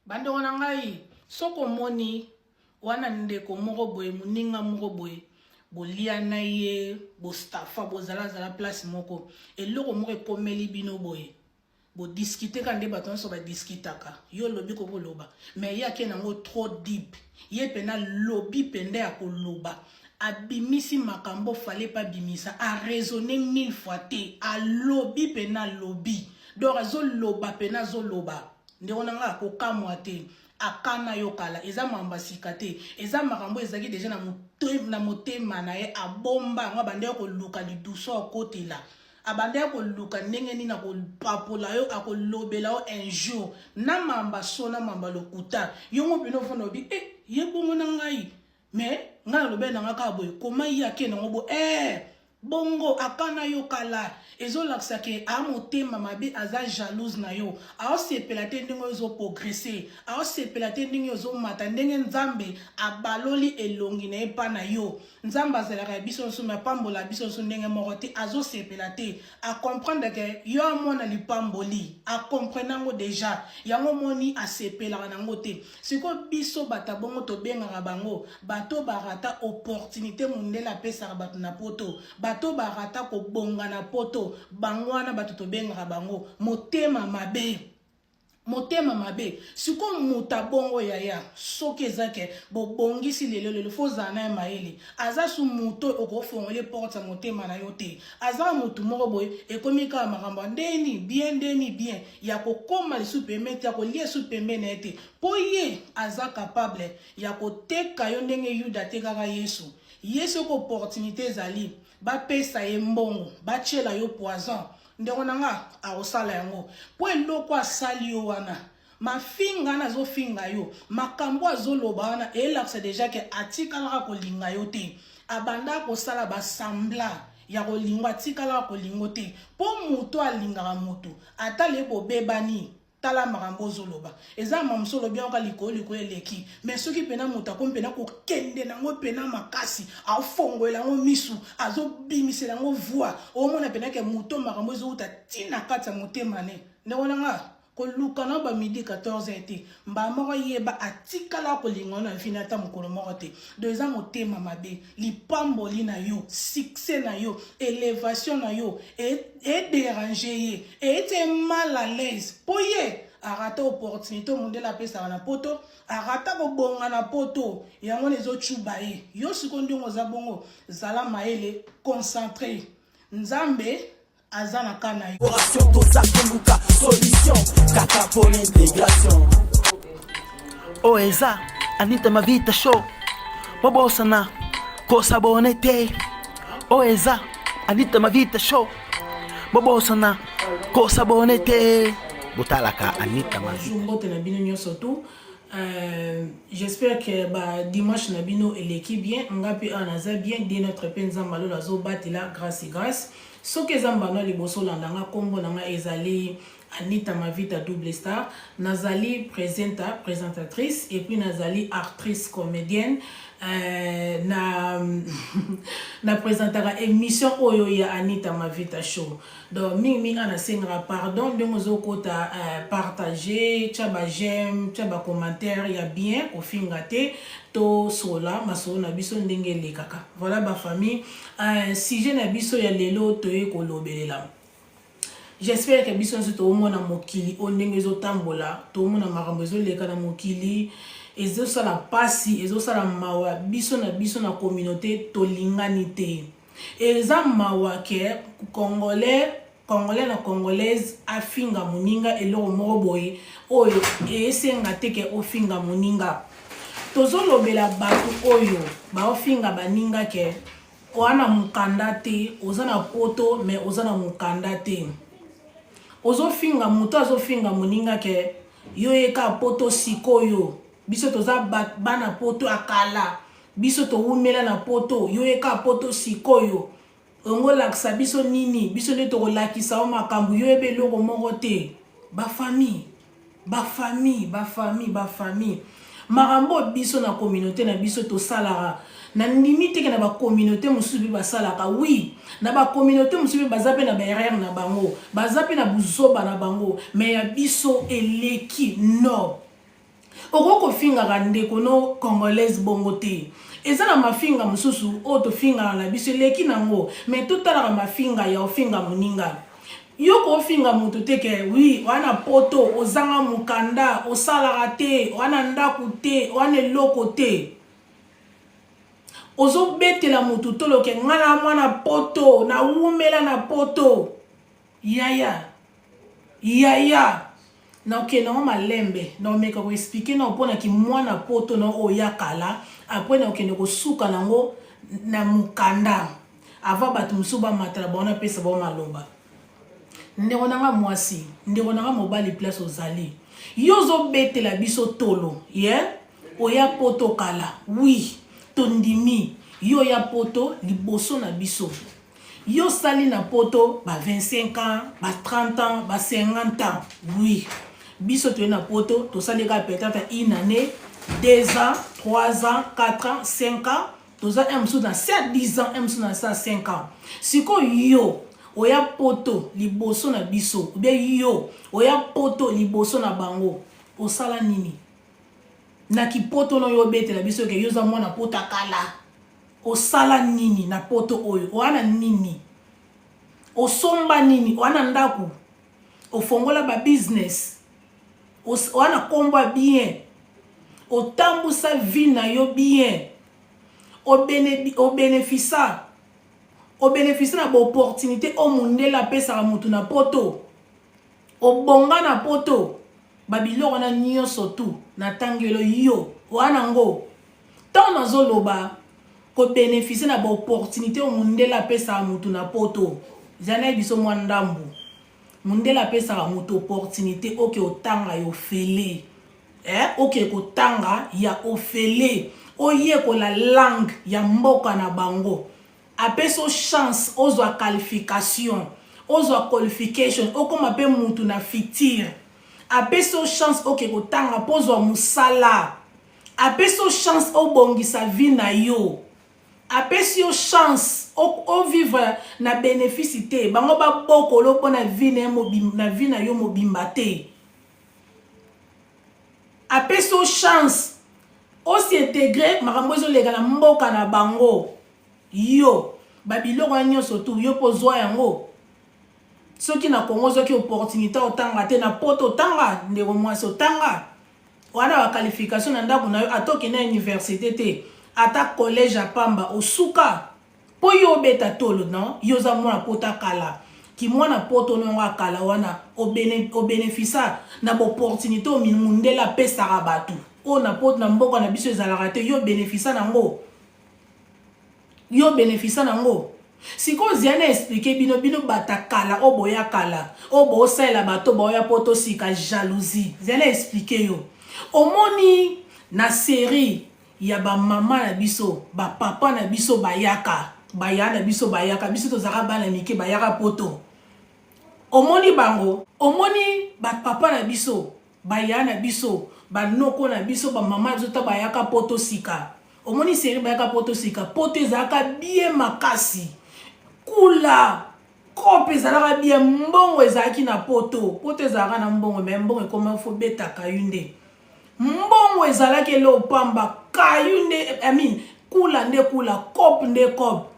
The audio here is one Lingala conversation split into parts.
Bande wana ngai soko moni wana ndeko moko boye muninga moko boye bolia na ye bo staffa bo zala place moko eloko moko ekomeli bino boye bo discuter kande baton so ba discutaka yo lobi ko boloba mais ya ke nango trop deep ye pena lobi pende ya koloba abimisi makambo fallait pas bimisa a raisonner 1000 fois te a lobi pena lobi donc azo loba pena zo loba ndeko nanga ko kamwa te akana yo kala eza mambasika te eza makambo ezaki déjà na motema na ye abomba nga bande ko luka li douceur kotela abande ko luka ndenge ni na ko papola yo akolobela yo un jour na mamba sona mamba lokuta yongo bino fono bi ye bongo na ngai mais nga lobe na nga ka boy koma ya ke na ngobo bongo akana yo kala ezo laksa ke a motema mabe aza jalouse na yo a sepela te ndenge zo progresser a sepela te ndenge zo mata ndenge nzambe abaloli elongi na epa na yo nzamba zelaka biso so ma pambola biso so ndenge moko te azo sepela te a comprendre que yo amona lipamboli a comprendre ngo déjà yango moni a sepela nango te siko biso bata bongo to benga bango bato barata opportunité mundela pesa bato na poto bato barata ko bonga na poto bangwana bato to benga bango motema mabe siko muta bongo yaya soki ezake bobongisi lelo foza na maele aza su muto okofongole porte motema na yo te aza mutu moko boye ekomika makambo ndeni bien ya kokoma lisu pemete ya kolia su pembene ete po ye aza capable ya koteka yo ndenge yuda tekaka yesu ko opportunité ezali bapesa ye mbongo bachela yo poison ndeko nanga akosala yango po eloko asali yo wana mafinga na zo finga yo makambo azoloba wana elakisa déjà ke atikalaka kolinga yo te abanda kosala basambla ya kolinga atikalaka kolingo te po moto alingaka moto atale bobebani tala makambo zoloba eza mamsolo bien ka likolo eleki mais soki pena muta ko pena ko kende nango pena makasi afongoela ngo misu azobimisela ngo voix o mona pena ke muto makambo zo uta tina kata motema ne ndeko nga ko luka na ba midi 14 ete mba moko yeba atikala ko lingona mfina ta mukolo moko te do eza motema mabe lipamboli na yo succès na yo élévation na yo et déranger ye et mal à l'aise poye arata opportunité monde la pesa na poto arata ko bonga na poto yango lezo chuba ye yo sikondo za bongo zala maele concentré nzambe azana kana yo oration tozakeluka solution kaka pour l'intégration oeza Anita Mavita show bobosana kosabonete oeza Anita Mavita show bobosana kosabonete botalaka Anita Mavita na bino nyoso tout j'espère que dimanche na bino eleki bien ngapi anaza bien de notre penza malo la zo batila grâce soki zamba no liboso landanga kombo nanga ezali Anita Mavita double star nazali présentatrice et puis nazali actrice comédienne na présentera émission oyo ya Anita Mavita show donc minga na sengra pardon donc zo kota partager tchaba j'aime tchaba commentaire ya bien au fingate to sola maso na biso ndenge lekaka voilà ba famille sujet na biso ya lelo to ekolobelela. J'espère que biso nso mona mokili ondenge zo tambola to mona makambo zo leka na mokili ezo sala pasi ezo sala mawa biso na communauté to lingani te eza mawa ke congolais na congolaise afinga moninga eloko moko boye oyo esenga te ke ofinga moninga tozo lobela bato oyo ba ofinga baninga ke wana mukanda te ozana poto mais ozana mukanda te ozofinga muto azofinga moninga ke yo eka poto sikoyo biso toza bana poto akala biso to umela na poto yo eka poto sikoyo ongo laksa biso nini biso ne to lakisa o makambu yo ebe loko moko te ba famille makambo biso na communauté na biso to salara na limite ke na ba communauté musubi basalaka oui na ba communauté musubi bazape na barrière na bango bazape na buzoba na bango mais ya biso eleki no okoko finga kande kono congolaise bongo te eza na mafinga mususu o to finga na biso leki nango mais tout tala mafinga ya ofinga muninga yoko ofinga mutu teke oui wana poto ozanga mukanda osala te wana ndaku te wana loko te ozo betela mutu toloke ngana mwana poto na umela na poto yaya na ok na malembe na omeka ko expliquer na opona ki mwana poto na oyakala après na okende ko suka nango na mukanda avant batu musuba matala bona pesa ba maloba ndeko nanga mwasi ndeko nanga mobali place ozali yozo betela biso tolo oya poto kala oui tondimi yo ya poto liboso na biso yo sali na poto ba 25 ans ba 30 ans ba 50 ans oui biso to na poto to sali ka peut-être une année 2 ans 3 ans 4 ans 5 ans to za emsu na 7 10 ans emsu na 5 ans siko yo oya poto liboso na biso ou bien yo oya poto liboso na bango osala nini na ki poto no yo betela biso ke yo za mwana poto kala osala nini na poto oyo wana nini osomba nini wana ndaku ofongola ba business wana komba bien otambusa vie na yo bien obénéficia na ba opportunité o mundela pesa mutu na poto obonga na poto babiloko na nyonso tu na tangelo yo wana ngo tant nazoloba ko bénéficier na ba opportunité o mundela pesa mutu na poto zana biso mwandambu mundela pesa mutu opportunité oke otanga yo fele oke kotanga ya ofele oye ko la langue ya mboka na bango apeso chance ozwa qualification ozwa qualification okoma pe mutu na fitir apeso chance oke kotanga pozwa musala apeso chance obongisa vie na yo apeso chance o vivre na bénéfice te bango ba bokolo pona vie na vie na yo mobimba te apeso chance osi intégrer makambo ezolega na mboka na bango yo babiloko nyonso tu yo pozwa yango soki na Congo soki opportunité otanga te na poto otanga ndeko mwasi otanga wana ba qualification na ndako na yo atoki na université te ata collège apamba osuka po yo beta tolo non yo za mwana poto kala ki mwana poto no akala wana obénéficia na opportunité o mundela pesa rabatu o na poto na mboka na biso ezalaka te yo bénéficia nango siko ziana expliquer bino batakala oboya kala obo sala bato boya poto sika jalousie ziana expliquer yo omoni na série ya ba mama na biso ba papa na biso bayaka biso to zaka bana mike bayaka poto omoni bango omoni ba papa na biso bayana biso ba noko na biso ba mama biso to bayaka poto sika omoni série bayaka poto sika poto ezaka bien makasi kula kope ezalaka bien mbongo ezalaki na poto ezalaka na mbongo me mbongo ekoma fo betaka yunde mbongo ezalaki ele opamba kayunde kula nde kula kope nde kope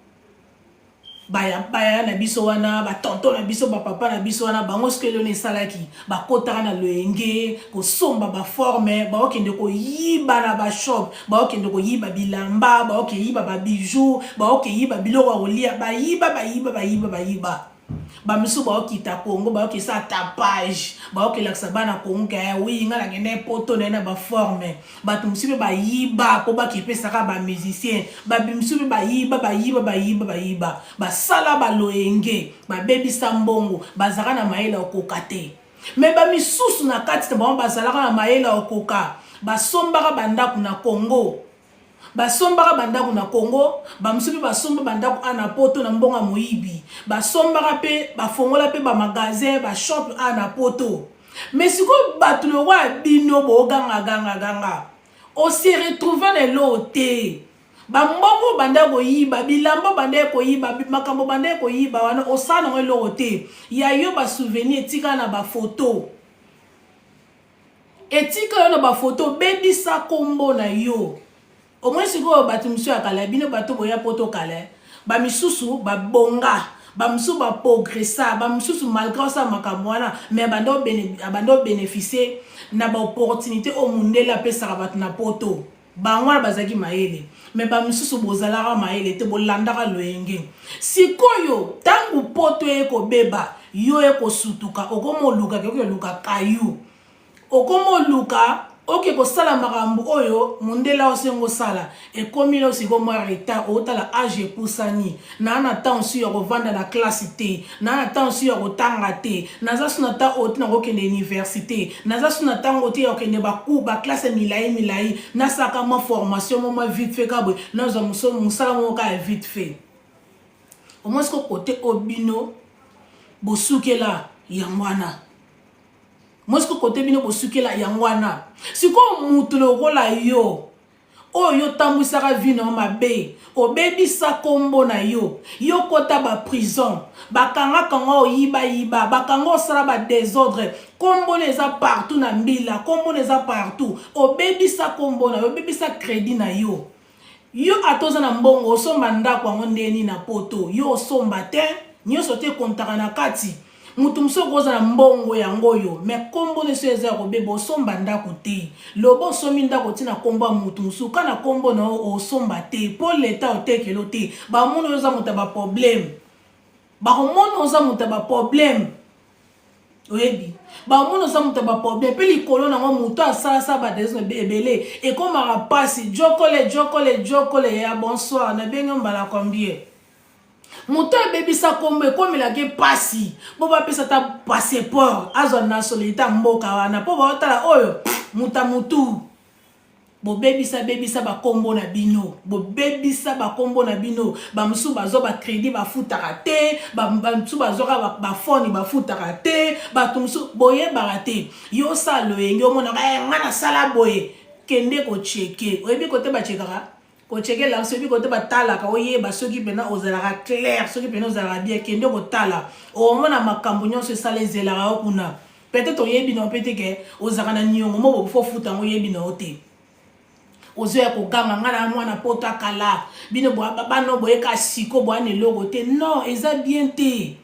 baya na biso wana batonto na biso bapapa na biso wana bango skelo ne salaki bakotaka na loenge kosomba baforme baokende koyiba na bashop baokende koyiba bilamba baokeyiba babijou baokeyiba biloko ya kolia bayiba bamisu baokita Congo baokesa tapage baokelakisa bana Congo kaya winga na ngene poto na baforme bato misibe bayiba po bakipesaka bamusicien babimisibe bayiba basala baloenge babebisa mbongo bazaka na mayela okoka te me bamisusu na kati na bango bazalaka na mayela okoka basombaka bandako na Congo bamusubi basomba bandako ana poto na mbonga moyibi basombaka pe bafongola pe ba magasin ba shop ana poto mais siko bato lo wa bino bo ganga o se retrouver na lote bambongo bandako yiba bilamba bandako yiba makambo bandako yiba wana osana ngo lote ya yo ba souvenir tika na ba photo etika yo na ba photo bebisa kombo na yo au moins siko batu monsieur akala bino bato boya poto kala ba misusu ba bonga ba misusu ba progressa ba misusu malgré ça makamwana mais abando bénéficier na ba opportunité au mundela pesa batu na poto ba ngwana bazaki maele mais ba misusu bozalaka maele te bolandaka loyenge sikoyo tangu poto eko beba yo eko sutuka okomo luka ke luka kayu okomo luka oke ko sala makambo oyo mundela osengo sala ekomi lo siko mo retard otala age pusani na na temps sur ya kovanda na classe te na temps sur ya kotanga te naza suna ta oti na kokende université naza suna tango te ya kokende ba cours ba classe milai na saka ma formation mo vite fait kabwe na zo musala mo ka vite fait au moins ko côté obino bosukela yangwana mosko kote bino bosukela yangwana siko mutu lokola yo oyo tambwisaka vino mabe obebisa kombo na yo yo kota ba prison bakanga kanga oyiba bakanga osala ba désordre kombo neza partout na mbila kombo neza partout obebisa kombo na yo obebisa crédit na yo yo atoza na mbongo osomba ndako yango ndeni na poto yo osomba te nyonso te kontaka na kati mutu msoko oza na mbongo yango yo me kombo neso eza kobeba osomba ndako te lobo osomi ndako tina kombo mutu msuku kana kombo na osomba te po leta otekelo te bamono oza muta ba problème bamono oza muta ba problème oyebi bamono oza muta ba problème pe likolo nango mutu asala ba deso ebele ekomaka pasi jokole ya bonsoir na bengo mbala combien muto ebebisa kombo ekomelaki pasi bo bapesa ta passeport azwa nationalité mboka wana po baotala oyo mutu bobebisa bakombo na bino bobebisa bakombo na bino bamusu bazo ba crédit bafutaka te bamusu bazoka bafoni bafutaka te batumsu boyebaka te yo salo yenge omonaka ngana sala boye kende kocheke oyebi kote bachekaka kocheke la soki kote batalaka oyeba soki pena ozalaka clair soki pena ozalaka bien kende kotala omona makambo nyonso esala ezelaka kuna peut-être oyebi na peut-être ke ozalaka na niongo mo bofo futa ngo oyebi na ote ozoya koganga ngana mwana poto akala bino bano boyeka siko bwana eloko te non eza bien te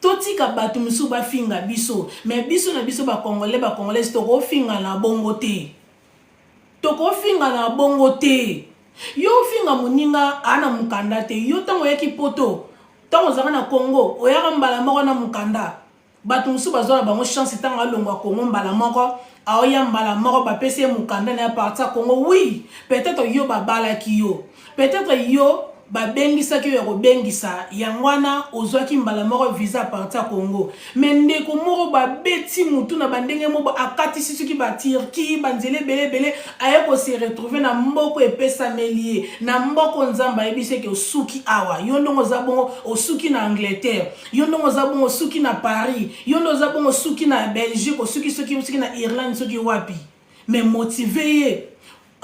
totika bato misu bafinga biso mais biso na biso bakongolais tokofinga na bongo te yo finga moninga ana mukanda te yo tango yaki poto tango zaka na Congo oyaka mbala moko na mukanda bato musu bazola bango chance tango alongwa Congo mbala moko aoya mbala moko bapese mukanda na partir Congo oui peut-être yo babalaki yo peut-être yo babengisaki yo ya kobengisa yangwana ozwaki mbala moko visa à partir Congo mais ndeko moko babeti mutu na bandenge moko akatisi soki batirki banzele belebele aye ko se retrouver na mboko epesa melie na mboko nzamba yebise ke osuki awa yo ndongo za bongo osuki na Angleterre yo ndongo za bongo osuki na Paris yo ndongo za bongo osuki na Belgique osuki na Irlande soki wapi mais motiver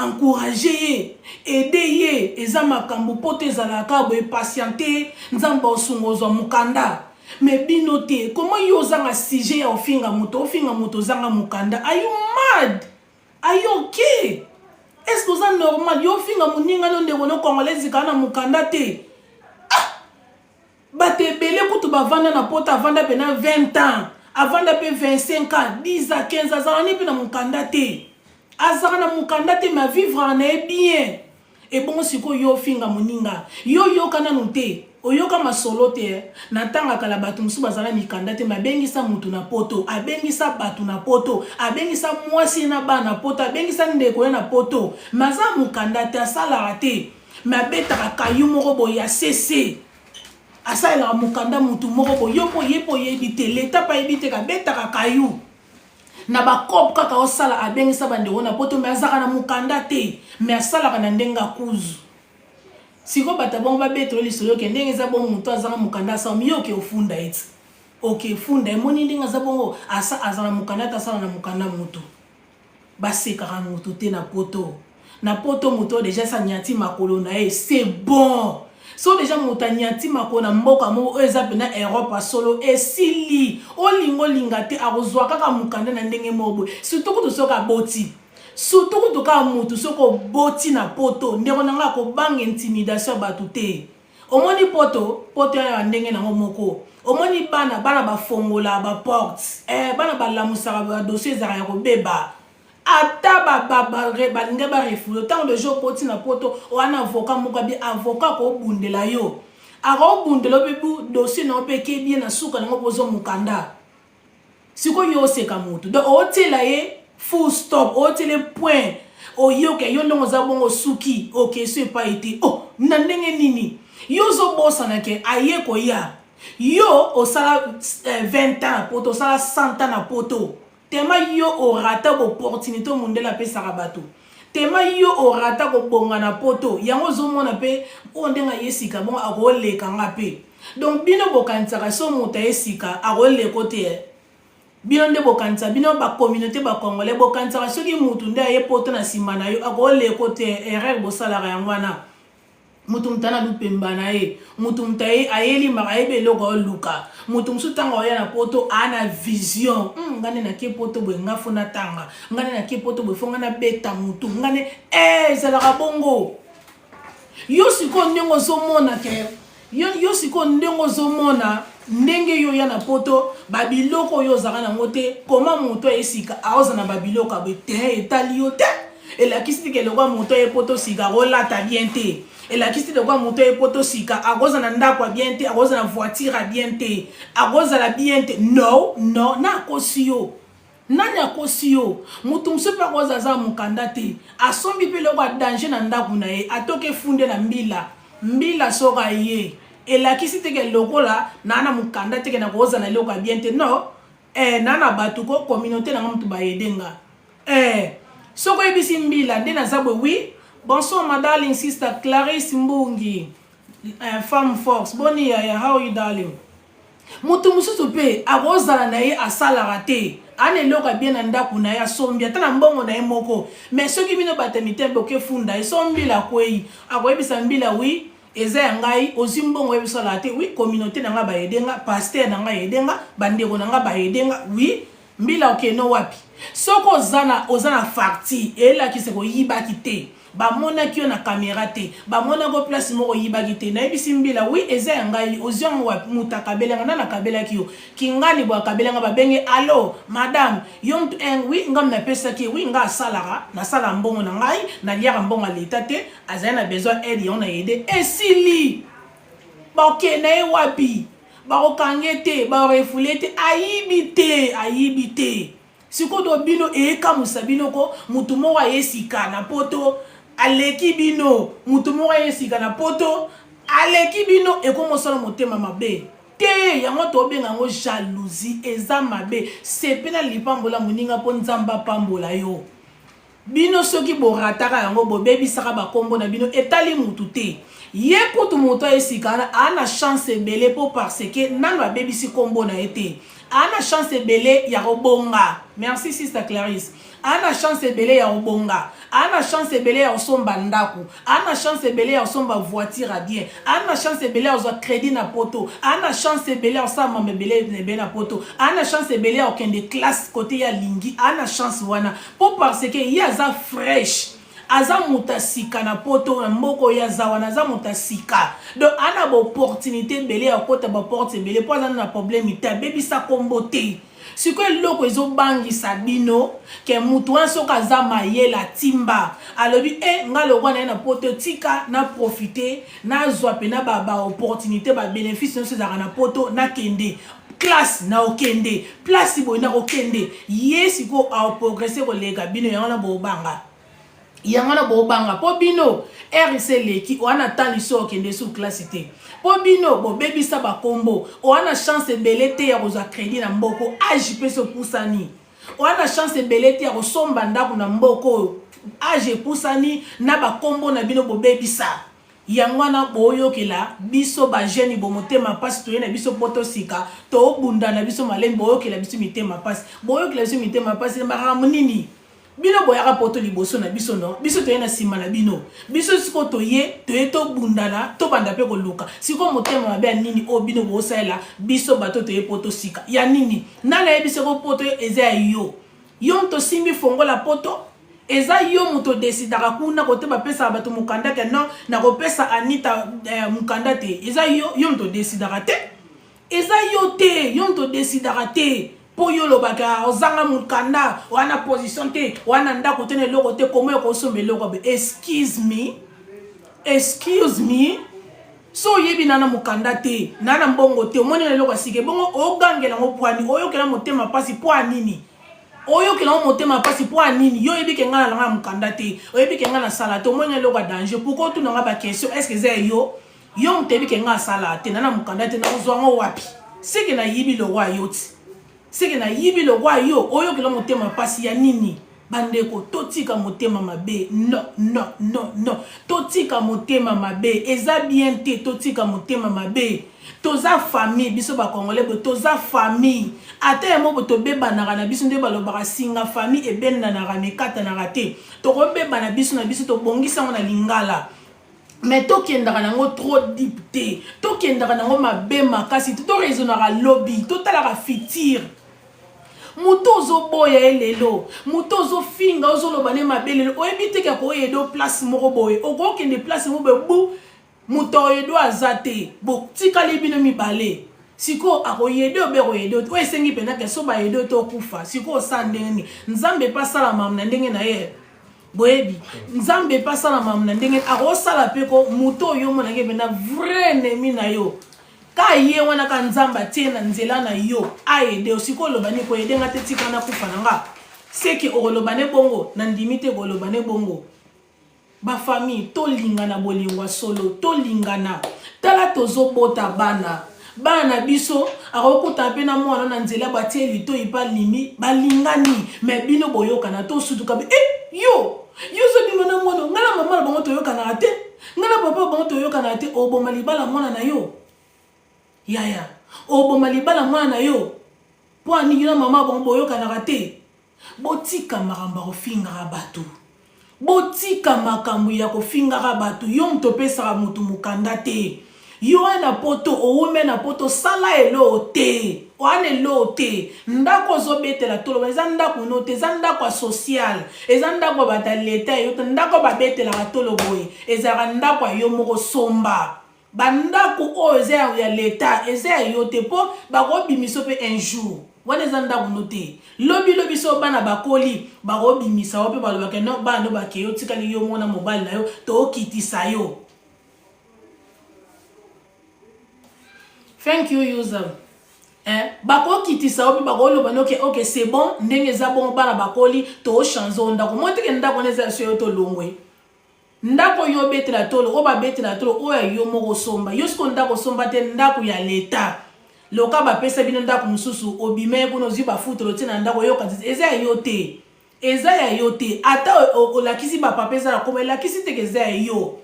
encourager aider eza makambo poto ezalaka boye patienter nzamba osungozwa mukanda mais bino te comment yo zanga sujet ya ofinga moto zanga mukanda are you mad are you okay est-ce que ça normal yo finga muninga no ndeko no congolais kana mukanda te batebele kutu bavanda na poto avanda pena 20 ans avanda pe 25 ans 10 à 15 ans azana ni pe na mukanda te azaka na mukanda te ma vivre en bien et bon siko yo finga moninga yo kana nute oyoka masolo te na tanga kala batu musu bazala mikanda te mabengisa mutu na poto abengisa batu na poto abengisa mwasi na bana poto abengisa ndeko na poto maza mukanda te asala te mabeta kayu moko boya cc asala mukanda mutu moko boyo yepo yebite leta pa yebite ka beta kayu na bakop kaka osala abengisa bandeko na poto mais azaka na mukanda te mais asala na ndenga kuzu siko batabongo babetolo lisolo ke ndenge za bongo mutu azaka mukanda sa miyoke ofunda eti okay funda emoni ndenge za bongo azana mukanda ta sala na mukanda mutu basekaka mutu te na poto mutu déjà sa nyati makolo na e c'est bon so déjà mutanyati makona mboka mo eza pena Europe solo esili olingo lingate arozwa kaka mukanda na ndenge mobo surtout ko soka boti surtout ko toka mutu soko boti na poto ndeko nanga ko bang intimidation batute omoni poto ya ndenge na moko omoni bana ba fongola ba porte bana ba lamusaka ba dossier za ya ko beba ata balinga barefulo ntango de jour poti na poto wana avocat moko bi avocat ko bundela yo aka obundela opepu dossier na opeke bien na suka nango pozo mukanda siko yo oseka mutu donc otela ye full stop otele point oyoke yo ndongo za bongo suki ok so pas été oh na ndenge nini yo zo bosana ke aye ko ya yo osala 20 ans poto osala 100 ans na poto tema yo orata opportunité mondela pe sarabato tema yo orata ko bonga na poto yango zo mona pe ondenga yesika bon akoleka nga pe donc bino bokantsaka so muta yesika akole kote bino nde bokansa bino ba communauté ba congolais bokantsaka soki mutu nde aye poto na sima na yo akole kote erreur bosalaka yango wana mutu mtana lupemba na ye mutu mtaye ayeli makaebe loko luka mutu msutanga oya na poto ana vision ngane na ke poto bwe ngafo na tanga ngane na ke poto bwe fonga na beta mutu ngane zalaka bongo yo siko ndenge ozomona ke yo siko ndenge ozomona ndenge yo ya na poto babiloko yo ozaka nango te koma mutu esika aoza na babiloko abwe te etali yo te elakisi tike lokwa mutu epoto sika rolata bien te elakisi de kwa moto epoto sika akoza na ndako bien te akoza na voiture bien te akoza la bien te no na kosio nani akosio mutu msupe akoza za mukanda te asombi pe lokwa danger na ndako na ye atoke funde na mbila soka ye elakisi teke lokola nana mukanda teke na koza na lokwa bien te no nana batuko communauté na mtu bayedenga soko ebisi mbila nde na zabwe oui. Bonsoir, my darling sister Clarisse Mbungi, Femme Force. Boni yaya, how are you, darling? Mutu mususu pe akozala na ye asalaka te. Ane loka bien na ndako na ye asombi ata na mbongo na ye moko. Mais soki bino batamitembe oke funda esombi la kwei. Akoyebisa mbila oui, eza ya ngai ozi mbongo yebisala te. Oui, communauté na nga bayedenga, pasteur na nga yedenga, bandeko na nga bayedenga. Oui, mbila oke no wapi. Soko ozana fakti elakise ko yibaki te. Ba mona kio na caméra te ba mona go place moko yibaki te na ebisi mbila oui eza ya ngai ozion wa muta kabela na kabela kio kingani bwa kabela nga babenge allo madame yom oui ngam na pesa ki oui nga salara na sala mbongo na ngai na liaka mbongo leta te azana na besoin aide yon na aider esili ba ok na e wapi ba okangete ba refulete ayibite siko do bino eka musabino ko mutu moko yesika na poto aleki bino mutu moko yesika na poto aleki bino ekomosala motema mabe te yango tobenga ngo jalousie eza mabe sepena lipambola moninga po nzamba pambola yo bino soki borataka yango bobebisaka bakombo na bino etali mutu te ye kutu moto yesika ana chance ebele po parce que nano abebisi kombo na ete ana chance ebele ya kobonga. Merci sister Clarisse. Ana chance ebele ya kobonga, ana chance ebele ya osomba ndako, ana chance ebele ya osomba voiture à bien, ana chance ebele ya ozo crédit na poto, ana chance ebele ya osama mebele na poto, ana chance ebele ya okende classe côté ya lingi, ana chance wana po parce que ya za fresh aza mutasika na poto na mboko ya zawana aza mutasika donc ana ba opportunité bele ya kota ba porte bele po na problème ita bebisa kombo te siko eloko ezobangisa bino ke mutu anso kaza mayela timba alobi nga lokwa na poto tika na profiter na zwa pena ba opportunité ba bénéfice no sezaka na poto na kende classe na okende place boy na okende yesiko a progresser ko lega bino yana bo banga yangana bobanga po bino RC leki wana taliso okende sous classe te po bino bo bebisa ba kombo wana chance belete ya koza crédit na mboko age peso pusani wana chance belete ya kosomba ndako na mboko age pusani na ba kombo na bino bo bebisa yangwana boyokela biso ba jeune bo motema passe to yena biso poto sika to bunda na biso malembo boyokela biso mitema passe boyokela biso mitema passe ba ramunini bino boyaka poto liboso na biso no biso toye na nsima na bino biso siko toye tobundana tobanda mpe koluka siko motema mabe ya nini oyo bino bosalela biso bato toye poto sika ya nini nana yebi siko poto eza ya yo moto simbi fongola poto eza yo moto desidaka kuna kote bapesaka bato mokanda ke non nakopesa Anita mokanda te eza yo moto desidaka te eza yo te yo moto desidaka te po yo lobaka ozanga mukanda wana position te wana ndako te eloko te komo ekosomba eloko be excuse me so yebi nana mukanda te nana mbongo te omoni eloko asike bongo ogangela ngo pwani oyokela motema pasi po anini oyokela ngo motema pasi po anini yo yebi ke ngana langa mukanda te oyebi ke ngana sala te omoni eloko danger pourquoi tu nanga ba question est-ce que c'est yo mtebi ke ngana sala te nana mukanda te na uzwango wapi sike na yibi lo wa yoti seke na yibi lo wa yo oyo kila motema pasi ya nini bandeko totika motema mabe no totika motema mabe eza bien te totika motema mabe toza famille biso ba congolais bo toza famille ate mo bo to beba na biso nde balobaka singa famille ebenda na ramekata na rate to ko beba na biso to bongisa na lingala mais tokendaka nango trop deep te tokendaka nango mabe makasi to raisonnaka lobby to talaka fitir muto ozoboya elelo muto ozofinga ozoloba ne mabelelo oyebi te ko yedo place moko boye okokende place mo be bu muto yedo azate bo tikali bino mibale siko akoyedo be koyedo o esengi pena ke so ba yedo to kufa siko sandeni nzambe pasala mamna ndenge na ye boyebi nzambe pasala mamna ndenge akosala peko muto yo mona ke pena vrai ennemi na yo ka ye wana ka nzamba tena nzela na yo aide osiko lobani ko yede ngate tikana kufa nanga seki olobane bongo na ndimite ko lobane bongo ba famille to lingana bolingwa solo to lingana tala tozobota bana biso akokuta pe na mwana na nzela batieli to ipa limi balingani me bino boyokana to sutuka be yo so bino na mwana ngala mama bango to yokana te ngala papa bango to yokana te oboma libala mwana na yo yaya oboma libala mwana na yo po ani na mama bango boyokana te botika maramba kofinga bato botika makambu ya kofinga bato yo mtopesa mutu mukanda te yo na poto oume na poto sala elo te wane lo te ndako zobetela tolo eza ndako no te eza ndako social eza ndako bata leta yo te ndako babetela tolo boye eza ndako yo moko somba bandako o eza ya leta eza yo te po bakobimiso pe un jour wana eza ndako no te lobi so bana bakoli bakobimisa ope balobaka no bana bakeyo tikali yo mona mobile na yo to kitisa yo. Thank you, user. Bako kitisa obi bako lo banoke ok c'est bon ndenge za bon bana bakoli to chanzo ndako monte ke ndako neza so yo to longwe ndako yo betela tolo o ba betela tolo o ya yo moko somba yo sko ndako somba te ndako ya leta loka ba pesa bino ndako mususu obime kuno ziba futolo tina ndako yo kanzi eza ya yote ata o lakisi ba papeza la koma lakisi te keza yo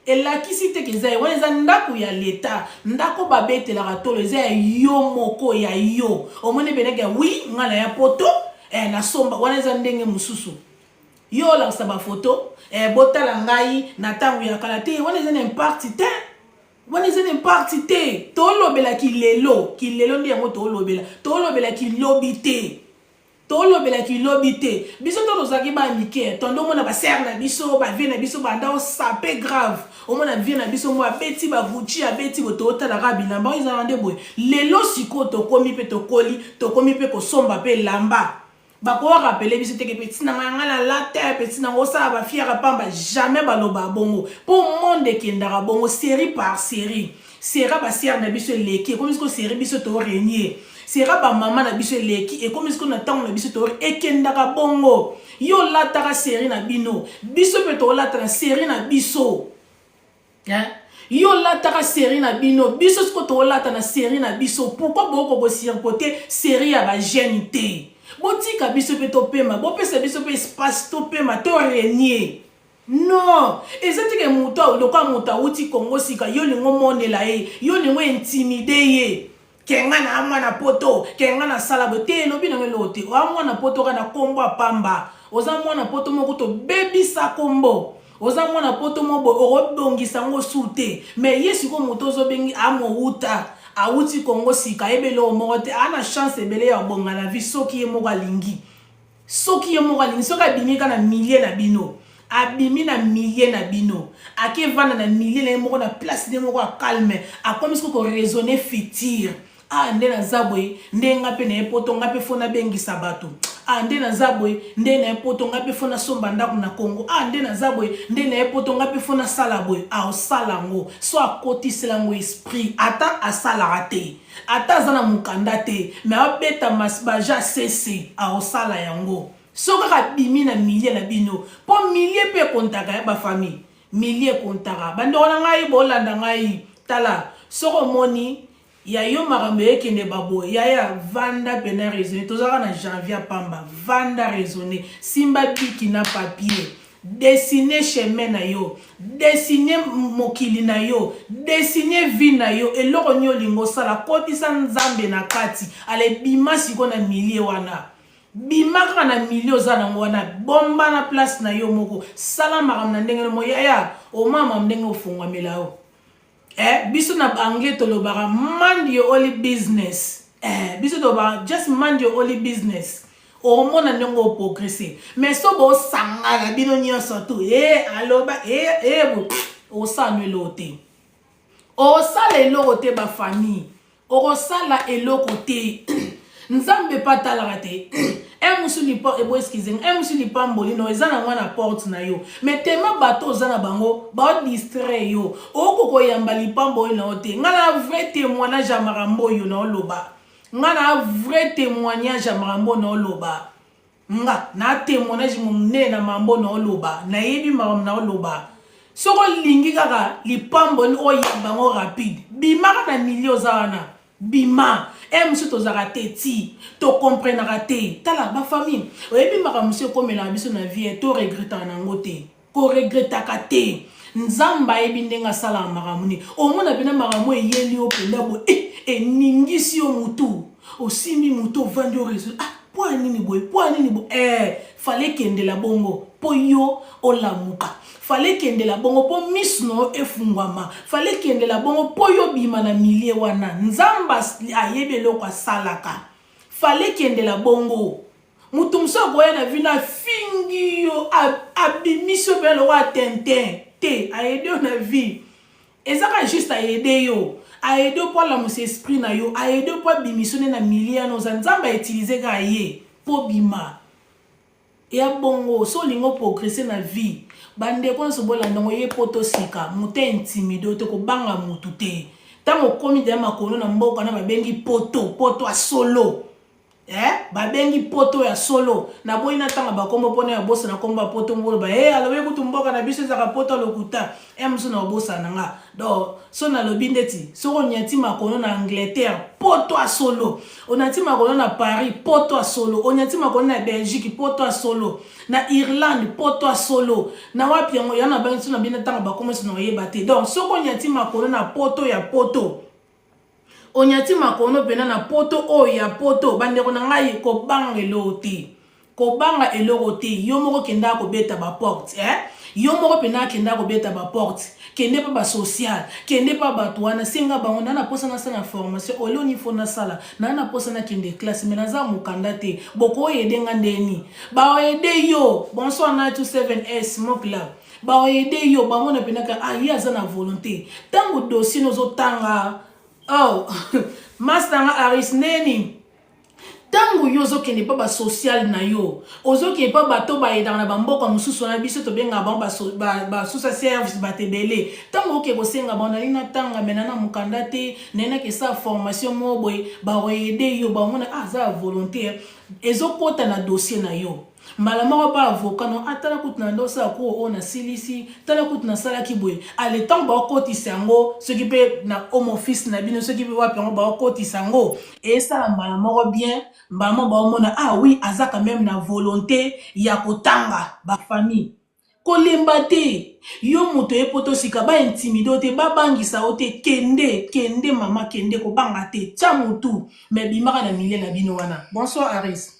elakisi te keza wana eza ndako ya leta ndako babetela katolo eza yo moko ya yo omone beneke oui ngala ya poto na somba wana eza ndenge mususu yo la saba photo botala ngai na tangu ya kala te wana eza n'importe te wana eza n'importe te tolobela kilelo ndi yango tolobela kilobi te tolobela kilobi te biso to tozaki ba mike tondo mona ba ser na biso ba vie na biso ba nda sape grave o mona vie na biso mo abeti ba vuchi abeti ko tota la rabina ba izana nde boy lelo siko to komi pe to koli to komi pe ko somba pe lamba ba ko rappeler biso te ke petit na ngala la terre petit na osa ba fiera pamba jamais ba loba bongo pour monde ki ndara bongo série par série sera ba ser na biso leki comme ce série biso to régner sera ba mama na biso leki et comme ce qu'on attend na biso to ekendaka bongo yo lataka série na bino biso pe to lataka série na biso yo lataka série na bino biso ce ko to lataka na série na biso pourquoi boko ko sirpoter série ya ba jeune te botika biso pe to pema bo pesa biso pe espace to pema to régner non ezati ke muto loka muta uti Congo sika yo lingo monela yo lingo intimider ye kenga na amwa na poto kenga na sala bote lobi na melote amwa na poto kana kombo pamba oza mwana poto moko to bebisa kombo oza mwana poto moko orobongisa ngo sute mais yesu ko moto zo bengi amouta auti kongo sika ebelo moko te ana chance ebele ya bonga la vie soki ye moko alingi soki abimika na millier na bino abimi na millier na bino ake vana na millier na moko na place de moko calme akomi ko raisonner futur nde na zabwe nde ngape na epoto ngape fona bengisa bato nde na zabwe nde na epoto ngape fona somba ndako na Congo nde na zabwe nde na epoto ngape fona sala boy osala ngo so akotisela ngo esprit ata asala rate ata zana mukanda te mais abeta masbaja cc osala yango so kaka bimi na millier na bino po millier pe kontaka ya ba famille millier kontaka bando na ngai bolanda ngai tala soko moni ya yo makambo ekende babo ya vanda pena raisonner tozaka na janvier pamba vanda raisonner simba biki na papier dessiner chemin na yo dessiner mokili na yo dessiner vie na yo eloko nyo lingo sala kotisa nzambe na kati ale bima siko na millier wana bima kaka na millier oza nango wana bomba na place na yo moko sala makambo na ndenge mo ya omama ndenge ofungwamela yo biso na anglais tolobaka mind your only business biso tolobaka just mind your only business omona ndenge oprogresse mais so bosangaka bino nyonso tu aloba bo osala eloko te osala eloko te bafamille okosala eloko te nzambe patalaka te musuli no eza na mwana porte na yo mais tema bato oza na bango bao distrait yo okoko yamba lipambo oyo na yo te nga na vrai témoignage ya makambo oyo na oloba nga na vrai témoignage ya makambo na oloba nga na témoignage monene na mambo na oloba nayebi makambo na oloba soko lingi kaka lipambo oyo bango rapide bimaka na milio oza wana bima musu tozaka te ti to comprenaka te tala ba famille oyebi makambo musu ekomela biso na vie to regreta nango te ko regretaka te nzamba ayebi ndenge asala makambo ni omona bina makambo eyeli yo penda bo eningisi yo mutu osimbi mutu ovandi oreso po nini boy fale kendela bongo po yo olamuka fale kendela bongo po misno efungwama fale kendela bongo po yo bima na milie wana nzamba ayebe loko asalaka fale kendela bongo mutu msoko ya na vina fingi yo abimiso pe lo wa tenten te ayede na vie ezaka juste ayede yo ayede po la musi esprit na yo ayede po bimisone na milie no nzamba utiliser ka ye po bima ya bongo so lingo progresser na vie bande ko so bolanda ngo ye poto sika muté intimido te ko banga mutu te tango komi de makono na mboka na babengi poto a solo babengi poto ya solo na boyi na tanga bakombo pona ya bosa na komba poto ngolo ba alobe kutumboka na biso za poto lokuta musu na bosa nanga do so na lobindeti so onyati makono na Angleterre poto a solo onati makono na Paris poto a solo onyati makono na Belgique poto a solo na Irlande poto a solo na wapi yango yana ba so na bina tanga bakombo so na yeba te donc so onyati makono na poto ya poto onyati makono pena na poto o ya poto bandeko na ngai ko banga eloti ko banga eloti yo moko kenda ko beta ba porte yo moko pena kenda ko beta ba porte kende pa ba social kende pa bato wana singa ba onda na posa na sana formation ole ni fona sala na posa na kende classe menaza mukanda te boko yedenga ndeni ba yede yo bonsoir na 27S mon club ba yede yo ba mona pena ka yaza na volonté tango dossier no zo tanga Master Aris neni tango yozo kende pa ba social na yo ozo ke pa bato ba edana ba mboka mususu na biso to benga ba susa service ba tebele tango ke ko senga ba na lina tanga menana mukanda te nena ke sa formation mo boy ba oyede yo ba mona za volontaire ezo kota na dossier na yo malama ba avocat no atala kutna ndosa ko ona silisi tala kutna sala kiboy ale temps ba koti sango ce qui peut na home office na bino ce qui peut wa pengo ba koti sango et ça malama bien mbama ba mona oui aza quand même na volonté ya kotanga ba famille kolemba te yo moto epoto sika ba intimido te ba bangisa ote kende mama kende ko banga te cha mutu mais bimaka na milieu na bino wana bonsoir Aris